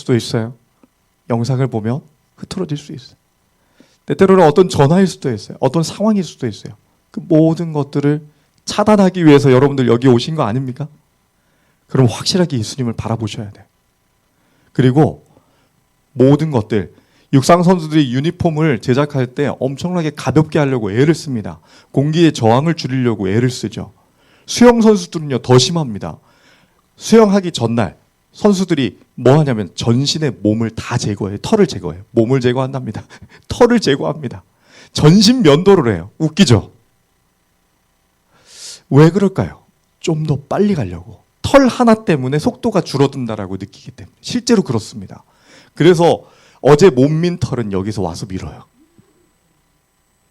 수도 있어요. 영상을 보면 흐트러질 수 있어요. 때때로는 어떤 전화일 수도 있어요. 어떤 상황일 수도 있어요. 그 모든 것들을 차단하기 위해서 여러분들 여기 오신 거 아닙니까? 그럼 확실하게 예수님을 바라보셔야 돼요. 그리고 모든 것들, 육상 선수들이 유니폼을 제작할 때 엄청나게 가볍게 하려고 애를 씁니다. 공기의 저항을 줄이려고 애를 쓰죠. 수영 선수들은요 더 심합니다. 수영하기 전날 선수들이 뭐 하냐면 전신의 몸을 다 제거해요. 털을 제거해요. 몸을 제거한답니다. 털을 제거합니다. 전신 면도를 해요. 웃기죠? 왜 그럴까요? 좀 더 빨리 가려고. 털 하나 때문에 속도가 줄어든다라고 느끼기 때문에. 실제로 그렇습니다. 그래서 어제 못 민 털은 여기서 와서 밀어요.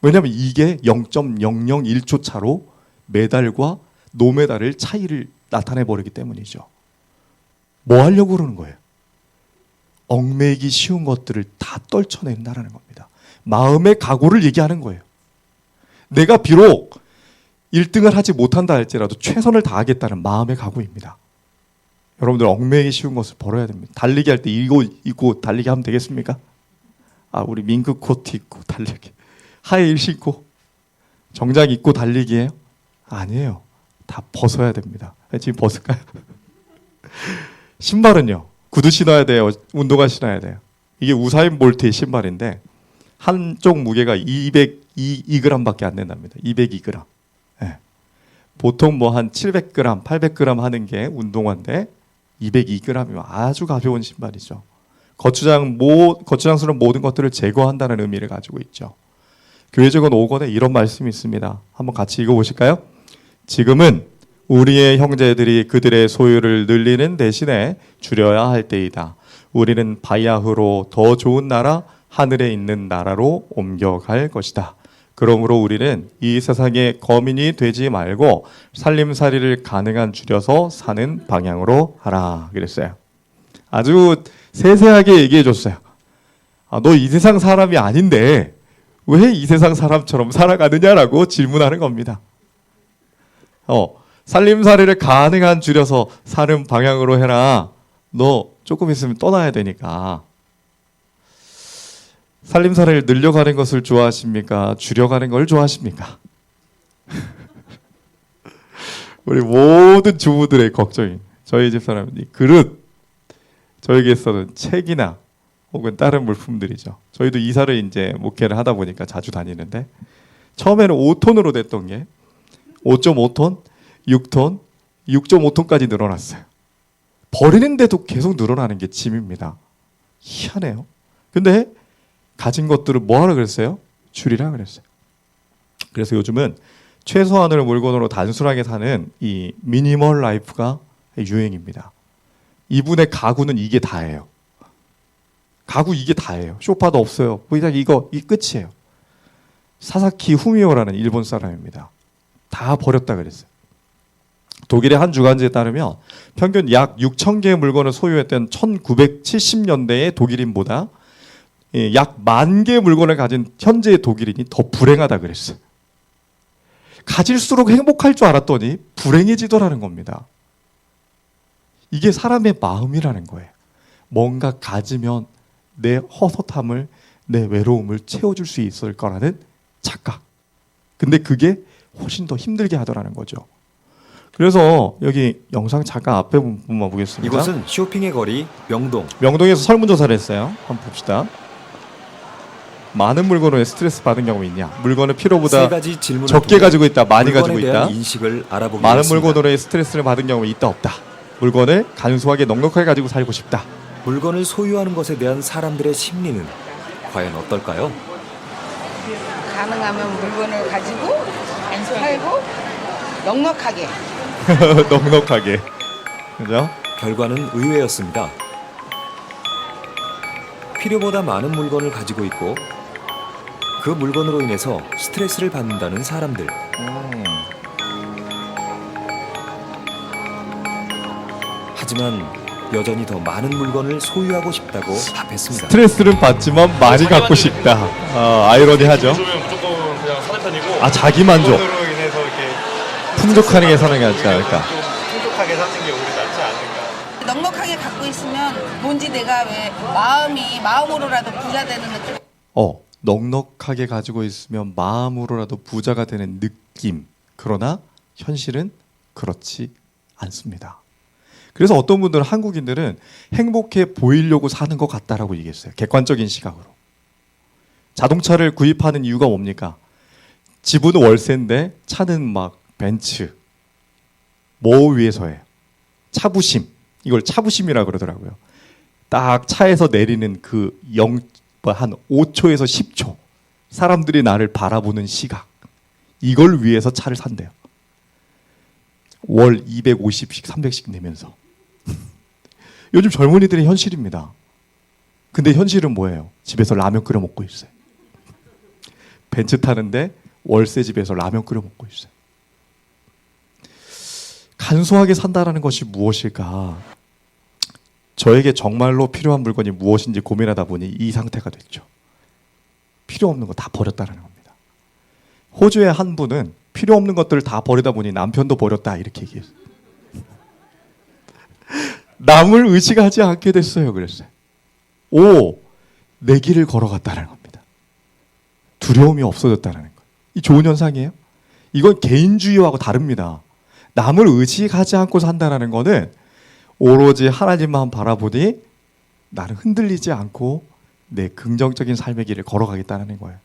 왜냐하면 이게 0.001초 차로 메달과 노메달을 차이를 나타내버리기 때문이죠. 뭐 하려고 그러는 거예요? 얽매이기 쉬운 것들을 다 떨쳐낸다는 겁니다. 마음의 각오를 얘기하는 거예요. 내가 비록 1등을 하지 못한다 할지라도 최선을 다하겠다는 마음의 각오입니다. 여러분들 얽매이기 쉬운 것을 벌어야 됩니다. 달리기 할 때 이거 입고 달리기 하면 되겠습니까? 우리 민크 코트 입고 달리기, 하이힐 신고 정장 입고 달리기예요? 아니에요. 다 벗어야 됩니다. 지금 벗을까요? 신발은요. 구두 신어야 돼요. 운동화 신어야 돼요. 이게 우사인 볼트의 신발인데 한쪽 무게가 202g밖에 안 된답니다. 202g. 네. 보통 뭐 한 700g, 800g 하는 게 운동화인데 202g이면 아주 가벼운 신발이죠. 거추장스러운 모든 것들을 제거한다는 의미를 가지고 있죠. 교회적은 5권에 이런 말씀이 있습니다. 한번 같이 읽어보실까요? 지금은 우리의 형제들이 그들의 소유를 늘리는 대신에 줄여야 할 때이다. 우리는 바야흐로 더 좋은 나라, 하늘에 있는 나라로 옮겨갈 것이다. 그러므로 우리는 이 세상의 거민이 되지 말고 살림살이를 가능한 줄여서 사는 방향으로 하라 그랬어요. 아주 세세하게 얘기해 줬어요. 너 이 세상 사람이 아닌데 왜 이 세상 사람처럼 살아가느냐라고 질문하는 겁니다. 살림살이를 가능한 줄여서 사는 방향으로 해라. 너 조금 있으면 떠나야 되니까. 살림살이를 늘려가는 것을 좋아하십니까? 줄여가는 걸 좋아하십니까? 우리 모든 주부들의 걱정이 저희 집사람은 이 그릇, 저에게서는 책이나 혹은 다른 물품들이죠. 저희도 이사를 이제 목회를 하다 보니까 자주 다니는데 처음에는 5톤으로 됐던 게 5.5톤, 6톤, 6.5톤까지 늘어났어요. 버리는데도 계속 늘어나는 게 짐입니다. 희한해요. 근데 가진 것들을 뭐 하라 그랬어요? 줄이라 그랬어요. 그래서 요즘은 최소한으로 물건으로 단순하게 사는 이 미니멀 라이프가 유행입니다. 이분의 가구는 이게 다예요. 가구 이게 다예요. 소파도 없어요. 그냥 이 끝이에요. 사사키 후미오라는 일본 사람입니다. 다 버렸다 그랬어요. 독일의 한 주간지에 따르면 평균 약 6,000개의 물건을 소유했던 1970년대의 독일인보다 약 10,000개의 물건을 가진 현재의 독일인이 더 불행하다 그랬어요. 가질수록 행복할 줄 알았더니 불행해지더라는 겁니다. 이게 사람의 마음이라는 거예요. 뭔가 가지면 내 허섯함을, 내 외로움을 채워줄 수 있을 거라는 착각. 근데 그게 훨씬 더 힘들게 하더라는 거죠. 그래서 여기 영상 잠깐 앞에 부분만 보겠습니다. 이곳은 쇼핑의 거리 명동. 명동에서 설문조사를 했어요. 한번 봅시다. 많은 물건을 스트레스 받은 경험이 있냐? 물건을 필요보다 적게 가지고 있다, 많이 가지고 있다. 인식을 알아보기 많은 위해서입니다. 물건으로 스트레스를 받은 경험이 있다, 없다. 물건을 간소하게 넉넉하게 가지고 살고 싶다. 물건을 소유하는 것에 대한 사람들의 심리는 과연 어떨까요? 가능하면 물건을 가지고 살고 넉넉하게. 넉넉하게. 그죠? 결과는 의외였습니다. 필요보다 많은 물건을 가지고 있고 그 물건으로 인해서 스트레스를 받는다는 사람들. 하지만 여전히 더 많은 물건을 소유하고 싶다고 답했습니다. 스트레스는 받지만 많이 갖고 싶다. 아이러니하죠. 무조건 그냥 사는 편이고. 자기 만족. 돈으로 인해서 이렇게 풍족하게 사는 게 낫지 않을까. 좀 풍족하게 사는 게 오히려 낫지 않을까. 넉넉하게 넉넉하게 갖고 있으면 뭔지 내가 왜 마음으로라도 부자 되는 느낌. 넉넉하게 가지고 있으면 마음으로라도 부자가 되는 느낌. 그러나 현실은 그렇지 않습니다. 그래서 어떤 분들은 한국인들은 행복해 보이려고 사는 것 같다라고 얘기했어요. 객관적인 시각으로. 자동차를 구입하는 이유가 뭡니까? 집은 월세인데 차는 막 벤츠. 뭐 위해서예요? 차부심. 이걸 차부심이라고 그러더라고요. 딱 차에서 내리는 그 한 5초에서 10초. 사람들이 나를 바라보는 시각. 이걸 위해서 차를 산대요. 월 250씩 300씩 내면서. 요즘 젊은이들의 현실입니다. 근데 현실은 뭐예요? 집에서 라면 끓여 먹고 있어요. 벤츠 타는데 월세 집에서 라면 끓여 먹고 있어요. 간소하게 산다라는 것이 무엇일까? 저에게 정말로 필요한 물건이 무엇인지 고민하다 보니 이 상태가 됐죠. 필요 없는 거 다 버렸다는 겁니다. 호주의 한 분은 필요 없는 것들을 다 버리다 보니 남편도 버렸다 이렇게 얘기했어요. 남을 의식하지 않게 됐어요. 그랬어요. 내 길을 걸어갔다는 겁니다. 두려움이 없어졌다는 거예요. 이 좋은 현상이에요? 이건 개인주의하고 다릅니다. 남을 의식하지 않고 산다는 거는 오로지 하나님만 바라보니 나는 흔들리지 않고 내 긍정적인 삶의 길을 걸어가겠다는 거예요.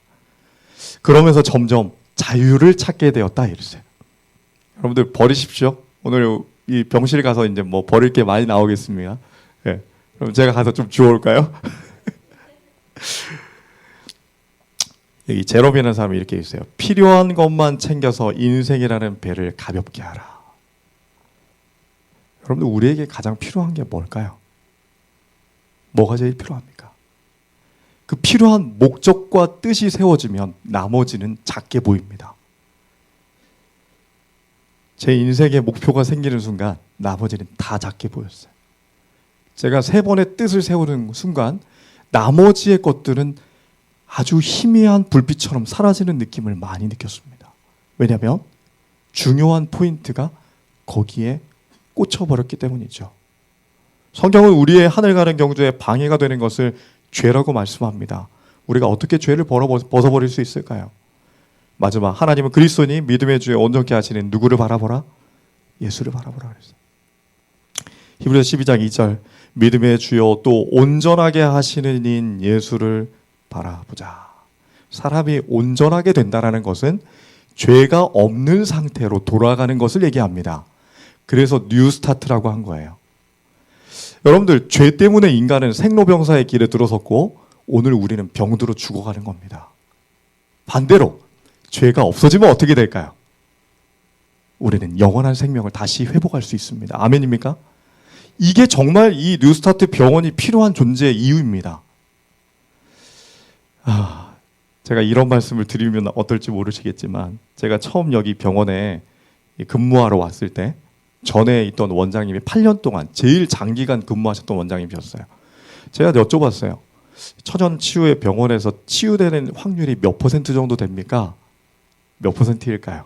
그러면서 점점 자유를 찾게 되었다 이랬어요. 여러분들 버리십시오. 오늘 이 병실 가서 이제 뭐 버릴 게 많이 나오겠습니다. 예. 그럼 제가 가서 좀 주워올까요? 여기 제롬이라는 사람이 이렇게 있어요. 필요한 것만 챙겨서 인생이라는 배를 가볍게 하라. 여러분들 우리에게 가장 필요한 게 뭘까요? 뭐가 제일 필요합니까? 그 필요한 목적과 뜻이 세워지면 나머지는 작게 보입니다. 제 인생의 목표가 생기는 순간 나머지는 다 작게 보였어요. 제가 3번의 뜻을 세우는 순간 나머지의 것들은 아주 희미한 불빛처럼 사라지는 느낌을 많이 느꼈습니다. 왜냐하면 중요한 포인트가 거기에 꽂혀버렸기 때문이죠. 성경은 우리의 하늘 가는 경주에 방해가 되는 것을 죄라고 말씀합니다. 우리가 어떻게 죄를 벗어버릴 수 있을까요? 마지막 하나님은 그리스도니 믿음의 주에 온전케 하시는 누구를 바라보라? 예수를 바라보라 그랬어요. 히브리서 12장 2절 믿음의 주여 또 온전하게 하시는 인 예수를 바라보자. 사람이 온전하게 된다는 것은 죄가 없는 상태로 돌아가는 것을 얘기합니다. 그래서 뉴스타트라고 한 거예요. 여러분들 죄 때문에 인간은 생로병사의 길에 들어섰고 오늘 우리는 병들어 죽어가는 겁니다. 반대로 죄가 없어지면 어떻게 될까요? 우리는 영원한 생명을 다시 회복할 수 있습니다. 아멘입니까? 이게 정말 이 뉴스타트 병원이 필요한 존재의 이유입니다. 제가 이런 말씀을 드리면 어떨지 모르시겠지만 제가 처음 여기 병원에 근무하러 왔을 때 전에 있던 원장님이 8년 동안 제일 장기간 근무하셨던 원장님이셨어요. 제가 여쭤봤어요. 천연 치유의 병원에서 치유되는 확률이 몇 퍼센트 정도 됩니까? 몇 퍼센트일까요?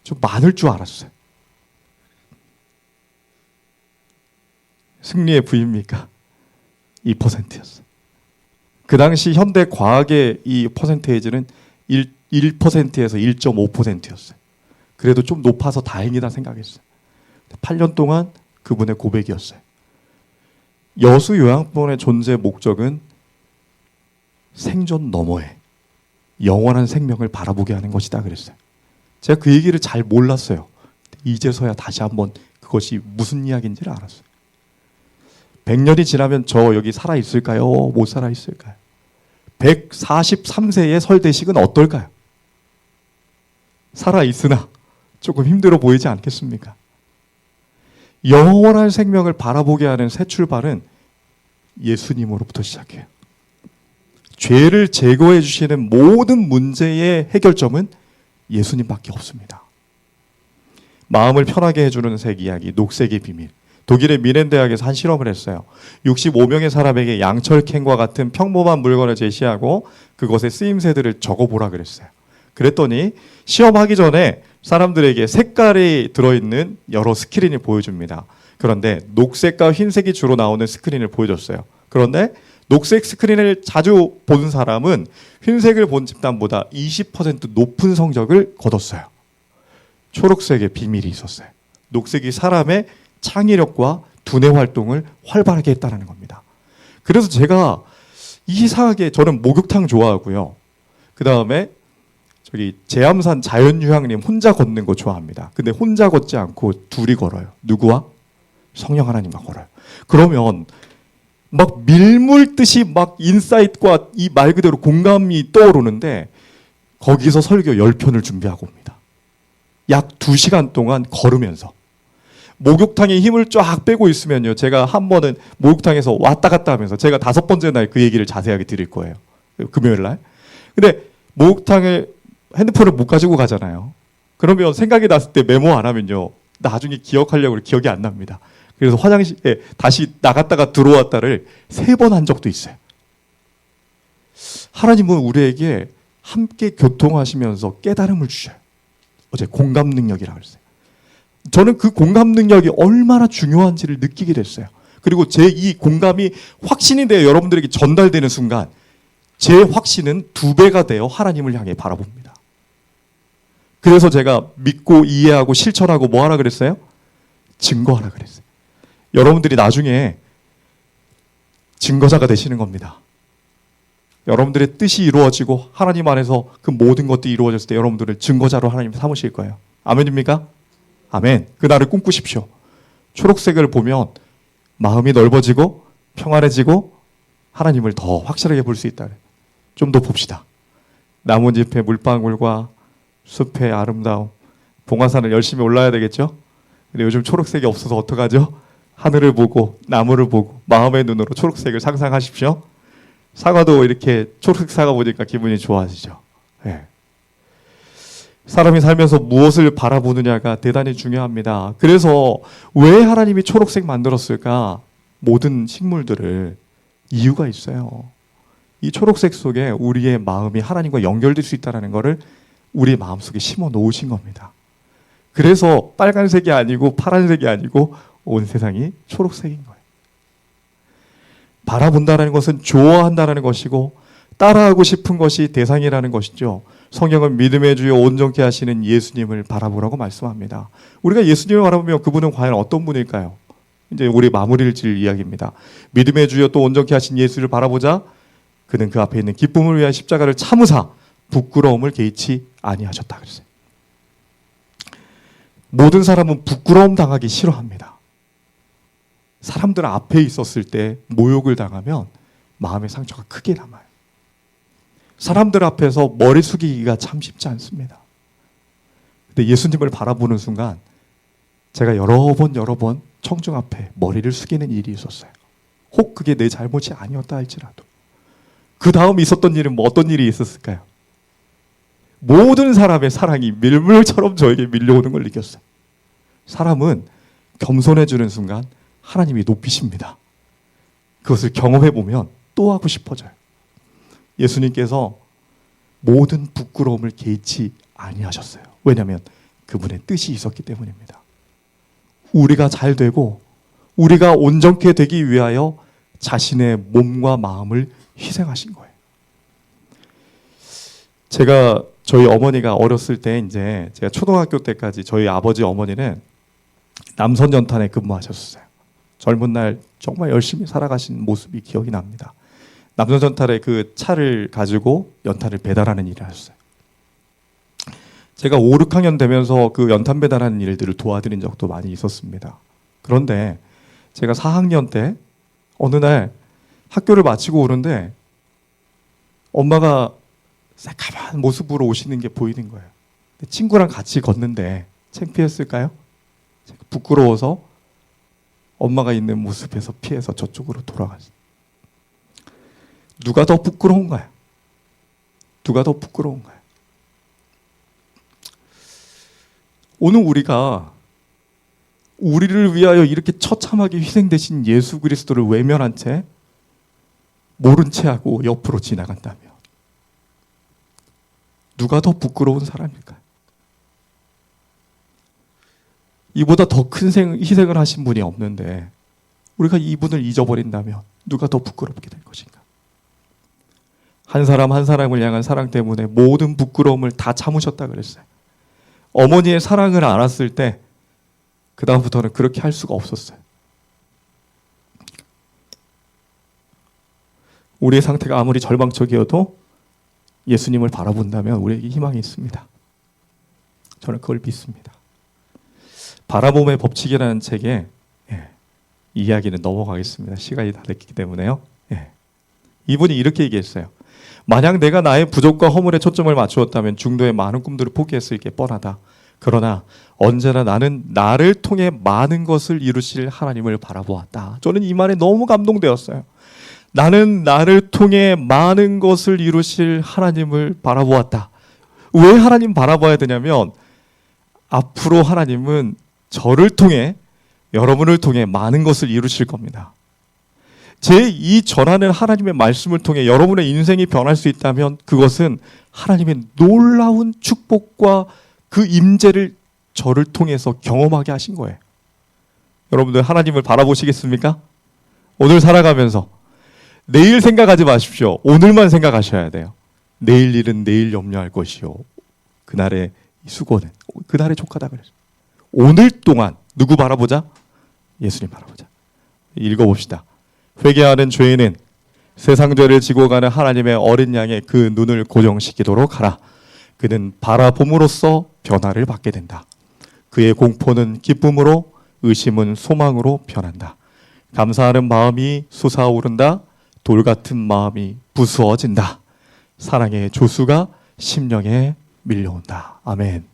좀 많을 줄 알았어요. 승리의 부입니까? 2%였어요. 그 당시 현대 과학의 이 퍼센테이지는 1%에서 1.5%였어요. 그래도 좀 높아서 다행이다 생각했어요. 8년 동안 그분의 고백이었어요. 여수 요양병원의 존재 목적은 생존 너머에 영원한 생명을 바라보게 하는 것이다 그랬어요. 제가 그 얘기를 잘 몰랐어요. 이제서야 다시 한번 그것이 무슨 이야기인지를 알았어요. 100년이 지나면 저 여기 살아있을까요? 못 살아있을까요? 143세의 설대식은 어떨까요? 살아있으나 조금 힘들어 보이지 않겠습니까? 영원한 생명을 바라보게 하는 새 출발은 예수님으로부터 시작해요. 죄를 제거해 주시는 모든 문제의 해결점은 예수님밖에 없습니다. 마음을 편하게 해주는 색 이야기, 녹색의 비밀. 독일의 미넨 대학에서 한 실험을 했어요. 65명의 사람에게 양철캔과 같은 평범한 물건을 제시하고 그것의 쓰임새들을 적어보라 그랬어요. 그랬더니 시험하기 전에 사람들에게 색깔이 들어있는 여러 스크린을 보여줍니다. 그런데 녹색과 흰색이 주로 나오는 스크린을 보여줬어요. 그런데 녹색 스크린을 자주 본 사람은 흰색을 본 집단보다 20% 높은 성적을 거뒀어요. 초록색의 비밀이 있었어요. 녹색이 사람의 창의력과 두뇌 활동을 활발하게 했다는 겁니다. 그래서 제가 이상하게 저는 목욕탕 좋아하고요. 그 다음에 저기 제암산 자연휴양림 혼자 걷는 거 좋아합니다. 근데 혼자 걷지 않고 둘이 걸어요. 누구와? 성령 하나님과 걸어요. 그러면 막 밀물듯이 막 인사이트과 이 말 그대로 공감이 떠오르는데 거기서 설교 10편을 준비하고 옵니다. 약 2시간 동안 걸으면서. 목욕탕에 힘을 쫙 빼고 있으면요. 제가 한 번은 목욕탕에서 왔다 갔다 하면서 제가 5번째 날 그 얘기를 자세하게 드릴 거예요. 금요일 날. 근데 목욕탕에 핸드폰을 못 가지고 가잖아요. 그러면 생각이 났을 때 메모 안 하면요. 나중에 기억하려고 기억이 안 납니다. 그래서 화장실에 다시 나갔다가 들어왔다를 3번 한 적도 있어요. 하나님은 우리에게 함께 교통하시면서 깨달음을 주셔요. 어제 공감 능력이라고 했어요. 저는 그 공감 능력이 얼마나 중요한지를 느끼게 됐어요. 그리고 제 이 공감이 확신이 되어 여러분들에게 전달되는 순간 제 확신은 2배가 되어 하나님을 향해 바라봅니다. 그래서 제가 믿고 이해하고 실천하고 뭐 하라 그랬어요? 증거하라 그랬어요. 여러분들이 나중에 증거자가 되시는 겁니다. 여러분들의 뜻이 이루어지고 하나님 안에서 그 모든 것들이 이루어졌을 때 여러분들을 증거자로 하나님 삼으실 거예요. 아멘입니까? 아멘. 그날을 꿈꾸십시오. 초록색을 보면 마음이 넓어지고 평안해지고 하나님을 더 확실하게 볼 수 있다. 좀 더 봅시다. 나뭇잎의 물방울과 숲의 아름다움. 봉화산을 열심히 올라야 되겠죠? 근데 요즘 초록색이 없어서 어떡하죠? 하늘을 보고 나무를 보고 마음의 눈으로 초록색을 상상하십시오. 사과도 이렇게 초록색 사과 보니까 기분이 좋아지죠. 네. 사람이 살면서 무엇을 바라보느냐가 대단히 중요합니다. 그래서 왜 하나님이 초록색 만들었을까? 모든 식물들을 이유가 있어요. 이 초록색 속에 우리의 마음이 하나님과 연결될 수 있다는 것을 우리 마음속에 심어 놓으신 겁니다. 그래서 빨간색이 아니고 파란색이 아니고 온 세상이 초록색인 거예요. 바라본다는 것은 좋아한다는 것이고 따라하고 싶은 것이 대상이라는 것이죠. 성경은 믿음의 주여 온전케 하시는 예수님을 바라보라고 말씀합니다. 우리가 예수님을 바라보면 그분은 과연 어떤 분일까요? 이제 우리 마무리를 지을 이야기입니다. 믿음의 주여 또 온전케 하신 예수를 바라보자 그는 그 앞에 있는 기쁨을 위한 십자가를 참으사 부끄러움을 개의치 아니하셨다 그랬어요. 모든 사람은 부끄러움 당하기 싫어합니다. 사람들 앞에 있었을 때 모욕을 당하면 마음의 상처가 크게 남아요. 사람들 앞에서 머리 숙이기가 참 쉽지 않습니다. 근데 예수님을 바라보는 순간 제가 여러 번 청중 앞에 머리를 숙이는 일이 있었어요. 혹 그게 내 잘못이 아니었다 할지라도. 그 다음 있었던 일은 뭐 어떤 일이 있었을까요? 모든 사람의 사랑이 밀물처럼 저에게 밀려오는 걸 느꼈어요. 사람은 겸손해지는 순간 하나님이 높이십니다. 그것을 경험해보면 또 하고 싶어져요. 예수님께서 모든 부끄러움을 개의치 아니하셨어요. 왜냐하면 그분의 뜻이 있었기 때문입니다. 우리가 잘 되고 우리가 온전케 되기 위하여 자신의 몸과 마음을 희생하신 거예요. 제가 저희 어머니가 어렸을 때 이제 제가 초등학교 때까지 저희 아버지 어머니는 남선연탄에 근무하셨어요. 젊은 날 정말 열심히 살아가신 모습이 기억이 납니다. 남선연탄에 그 차를 가지고 연탄을 배달하는 일을 하셨어요. 제가 5, 6학년 되면서 그 연탄 배달하는 일들을 도와드린 적도 많이 있었습니다. 그런데 제가 4학년 때 어느 날 학교를 마치고 오는데 엄마가 새까만 모습으로 오시는 게 보이는 거예요. 친구랑 같이 걷는데 창피했을까요? 부끄러워서 엄마가 있는 모습에서 피해서 저쪽으로 돌아갔어요. 누가 더 부끄러운가요? 누가 더 부끄러운가요? 오늘 우리가 우리를 위하여 이렇게 처참하게 희생되신 예수 그리스도를 외면한 채 모른 채 하고 옆으로 지나간다면 누가 더 부끄러운 사람일까요? 이보다 더 큰 희생을 하신 분이 없는데 우리가 이분을 잊어버린다면 누가 더 부끄럽게 될 것인가? 한 사람 한 사람을 향한 사랑 때문에 모든 부끄러움을 다 참으셨다 그랬어요. 어머니의 사랑을 알았을 때 그 다음부터는 그렇게 할 수가 없었어요. 우리의 상태가 아무리 절망적이어도 예수님을 바라본다면 우리에게 희망이 있습니다. 저는 그걸 믿습니다. 바라봄의 법칙이라는 책에 이야기는 넘어가겠습니다. 시간이 다 됐기 때문에요. 이분이 이렇게 얘기했어요. 만약 내가 나의 부족과 허물에 초점을 맞추었다면 중도의 많은 꿈들을 포기했을 게 뻔하다. 그러나 언제나 나는 나를 통해 많은 것을 이루실 하나님을 바라보았다. 저는 이 말에 너무 감동되었어요. 나는 나를 통해 많은 것을 이루실 하나님을 바라보았다. 왜 하나님 바라봐야 되냐면 앞으로 하나님은 저를 통해 여러분을 통해 많은 것을 이루실 겁니다. 제 이 전하는 하나님의 말씀을 통해 여러분의 인생이 변할 수 있다면 그것은 하나님의 놀라운 축복과 그 임재를 저를 통해서 경험하게 하신 거예요. 여러분들 하나님을 바라보시겠습니까? 오늘 살아가면서 내일 생각하지 마십시오. 오늘만 생각하셔야 돼요. 내일 일은 내일 염려할 것이요. 그날의 수고는 그날의 족하다 그랬어요. 오늘 동안 누구 바라보자? 예수님 바라보자. 읽어봅시다. 회개하는 죄인은 세상 죄를 지고 가는 하나님의 어린 양의 그 눈을 고정시키도록 하라. 그는 바라봄으로써 변화를 받게 된다. 그의 공포는 기쁨으로, 의심은 소망으로 변한다. 감사하는 마음이 솟아오른다. 돌 같은 마음이 부수어진다. 사랑의 조수가 심령에 밀려온다. 아멘.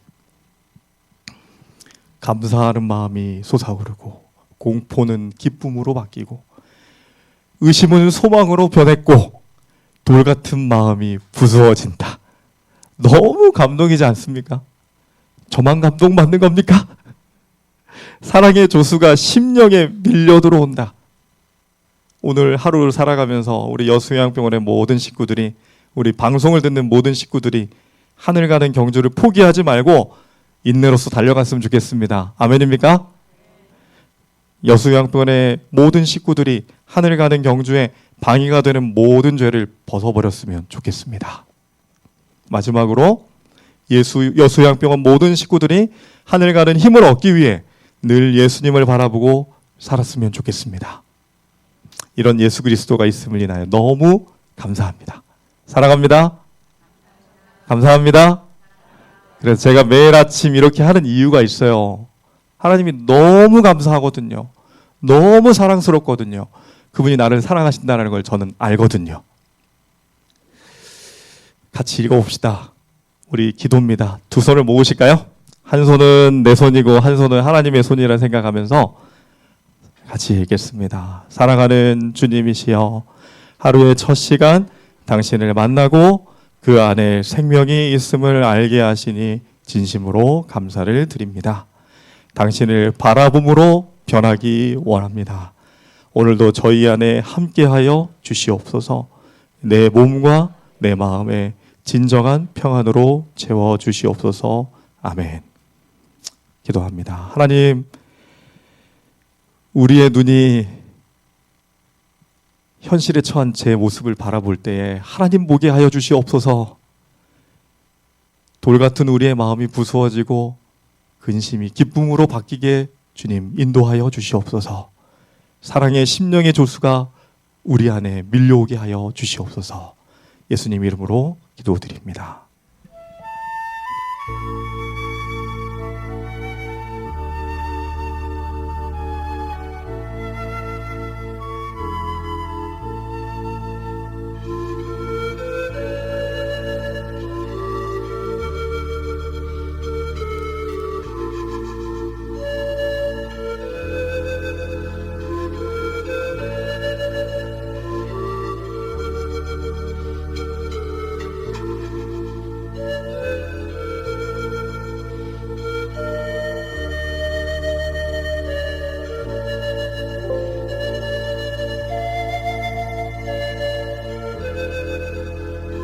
감사하는 마음이 솟아오르고 공포는 기쁨으로 바뀌고 의심은 소망으로 변했고 돌 같은 마음이 부수어진다. 너무 감동이지 않습니까? 저만 감동받는 겁니까? 사랑의 조수가 심령에 밀려 들어온다. 오늘 하루를 살아가면서 우리 여수요양병원의 모든 식구들이, 우리 방송을 듣는 모든 식구들이 하늘 가는 경주를 포기하지 말고 인내로서 달려갔으면 좋겠습니다. 아멘입니까? 여수요양병원의 모든 식구들이 하늘 가는 경주에 방해가 되는 모든 죄를 벗어버렸으면 좋겠습니다. 마지막으로 여수요양병원 모든 식구들이 하늘 가는 힘을 얻기 위해 늘 예수님을 바라보고 살았으면 좋겠습니다. 이런 예수 그리스도가 있음을 인하여 너무 감사합니다. 사랑합니다. 감사합니다. 그래서 제가 매일 아침 이렇게 하는 이유가 있어요. 하나님이 너무 감사하거든요. 너무 사랑스럽거든요. 그분이 나를 사랑하신다는 걸 저는 알거든요. 같이 읽어봅시다. 우리 기도입니다. 두 손을 모으실까요? 한 손은 내 손이고 한 손은 하나님의 손이라 생각하면서 같이 읽겠습니다. 사랑하는 주님이시여, 하루의 첫 시간 당신을 만나고 그 안에 생명이 있음을 알게 하시니 진심으로 감사를 드립니다. 당신을 바라봄으로 변하기 원합니다. 오늘도 저희 안에 함께하여 주시옵소서. 내 몸과 내 마음에 진정한 평안으로 채워주시옵소서. 아멘. 기도합니다. 하나님, 우리의 눈이 현실에 처한 제 모습을 바라볼 때에 하나님 보게 하여 주시옵소서. 돌 같은 우리의 마음이 부수어지고 근심이 기쁨으로 바뀌게 주님 인도하여 주시옵소서. 사랑의 심령의 조수가 우리 안에 밀려오게 하여 주시옵소서. 예수님 이름으로 기도드립니다.